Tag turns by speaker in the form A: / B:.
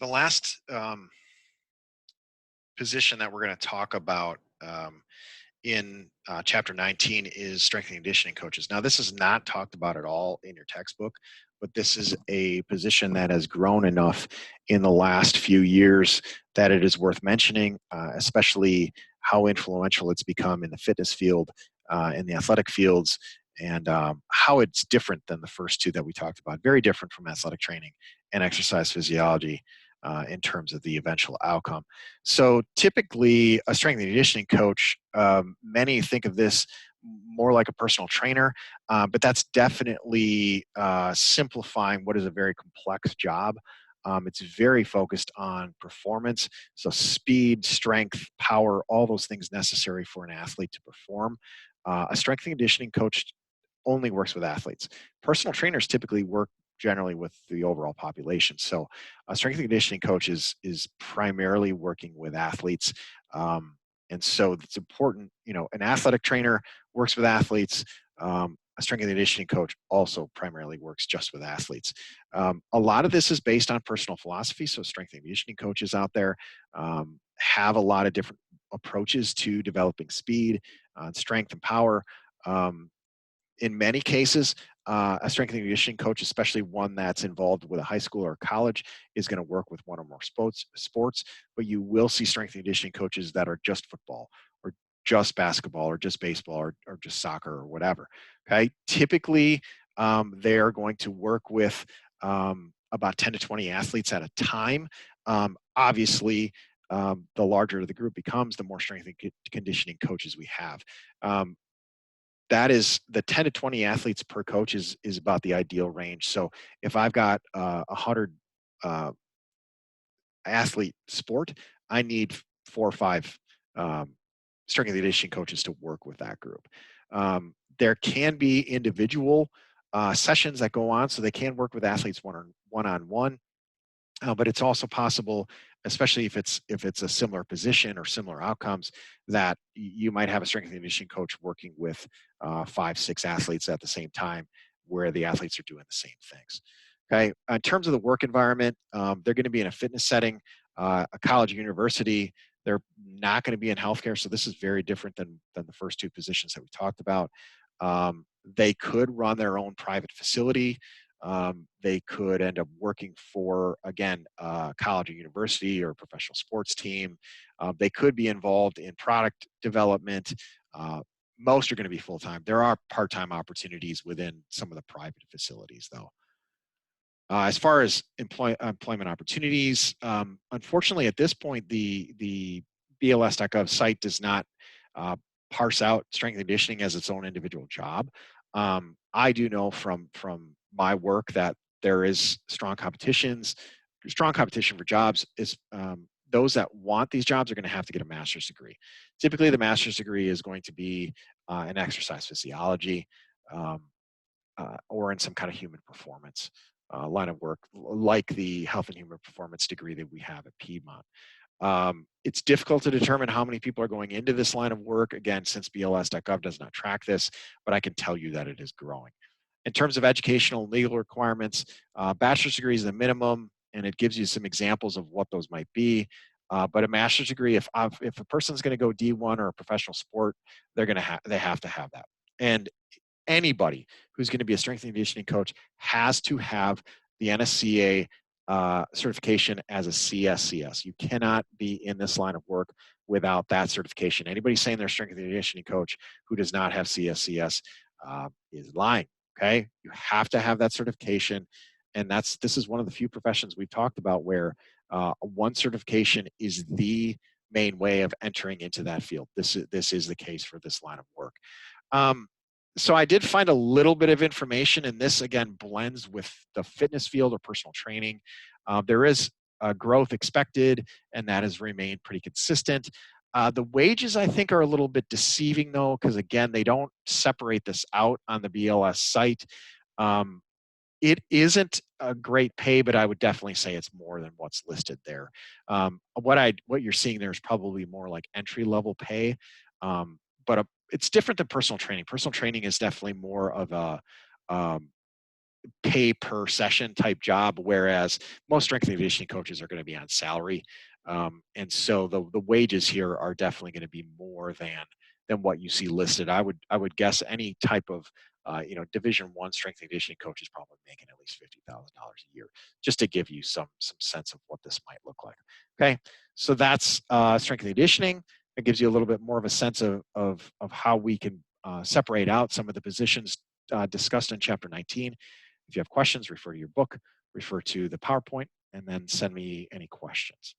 A: The last position that we're going to talk about in chapter 19 is strength and conditioning coaches. Now, this is not talked about at all in your textbook, but this is a position that has grown enough in the last few years that it is worth mentioning, especially how influential it's become in the fitness field, in the athletic fields, and how it's different than the first two that we talked about. Very different from athletic training and exercise physiology in terms of the eventual outcome. So typically, a strength and conditioning coach, many think of this more like a personal trainer, but that's definitely simplifying what is a very complex job. It's very focused on performance, so speed, strength, power, all those things necessary for an athlete to perform. A strength and conditioning coach only works with athletes. Personal trainers typically work generally with the overall population. So a strength and conditioning coach is primarily working with athletes. And so it's important, an athletic trainer works with athletes. A strength and conditioning coach also primarily works just with athletes. A lot of this is based on personal philosophy. So strength and conditioning coaches out there have a lot of different approaches to developing speed, strength, and power. Um, in many cases, a strength and conditioning coach, especially one that's involved with a high school or college, is going to work with one or more sports. But you will see strength and conditioning coaches that are just football or just basketball or just baseball or just soccer or whatever. Okay. Typically, they are going to work with about 10 to 20 athletes at a time. Obviously, the larger the group becomes, the more strength and conditioning coaches we have. Um, that is the 10 to 20 athletes per coach is about the ideal range. So if I've got 100 uh, athlete sport, I need 4 or 5 um, strength and conditioning coaches to work with that group. There can be individual sessions that go on, so they can work with athletes on one. But it's also possible, especially if it's a similar position or similar outcomes, that you might have a strength and conditioning coach working with 5, 6 athletes at the same time, where the athletes are doing the same things. Okay. In terms of the work environment, they're going to be in a fitness setting, a college or university. They're not going to be in healthcare, so this is very different than the first two positions that we talked about. They could run their own private facility. They could end up working for, again, college or university or professional sports team. They could be involved in product development. Uh, most are going to be full time. There are part time opportunities within some of the private facilities, though. As far as employment opportunities, unfortunately, at this point, the BLS.gov site does not uh, parse out strength and conditioning as its own individual job. I do know from my work that there is strong competition for jobs. Is those that want these jobs are going to have to get a master's degree. Typically, the master's degree is going to be in exercise physiology. Um, or in some kind of human performance line of work, like the health and human performance degree that we have at Piedmont. It's difficult to determine how many people are going into this line of work, again, since BLS.gov does not track this, but I can tell you that it is growing. In terms of educational and legal requirements, bachelor's degree is the minimum, and it gives you some examples of what those might be. But a master's degree, if a person's going to go D1 or a professional sport, they have to have that. And anybody who's going to be a strength and conditioning coach has to have the NSCA certification as a CSCS. You cannot be in this line of work without that certification. Anybody saying they're a strength and conditioning coach who does not have CSCS is lying. Okay, you have to have that certification, and this is one of the few professions we've talked about where one certification is the main way of entering into that field. This is the case for this line of work. Um, so I did find a little bit of information, and this again blends with the fitness field or personal training. There is growth expected, and that has remained pretty consistent. The wages, I think, are a little bit deceiving, though, because again, they don't separate this out on the BLS site. Um, it isn't a great pay, but I would definitely say it's more than what's listed there. What you're seeing there is probably more like entry level pay, but it's different than personal training. Personal training is definitely more of a um, pay per session type job, whereas most strength and conditioning coaches are going to be on salary. And so the wages here are definitely going to be more than what you see listed. I would guess any type of Division I strength and conditioning coach is probably making at least $50,000 a year, just to give you some sense of what this might look like. Okay, so that's strength and conditioning. It gives you a little bit more of a sense of how we can separate out some of the positions discussed in Chapter 19. If you have questions, refer to your book, refer to the PowerPoint, and then send me any questions.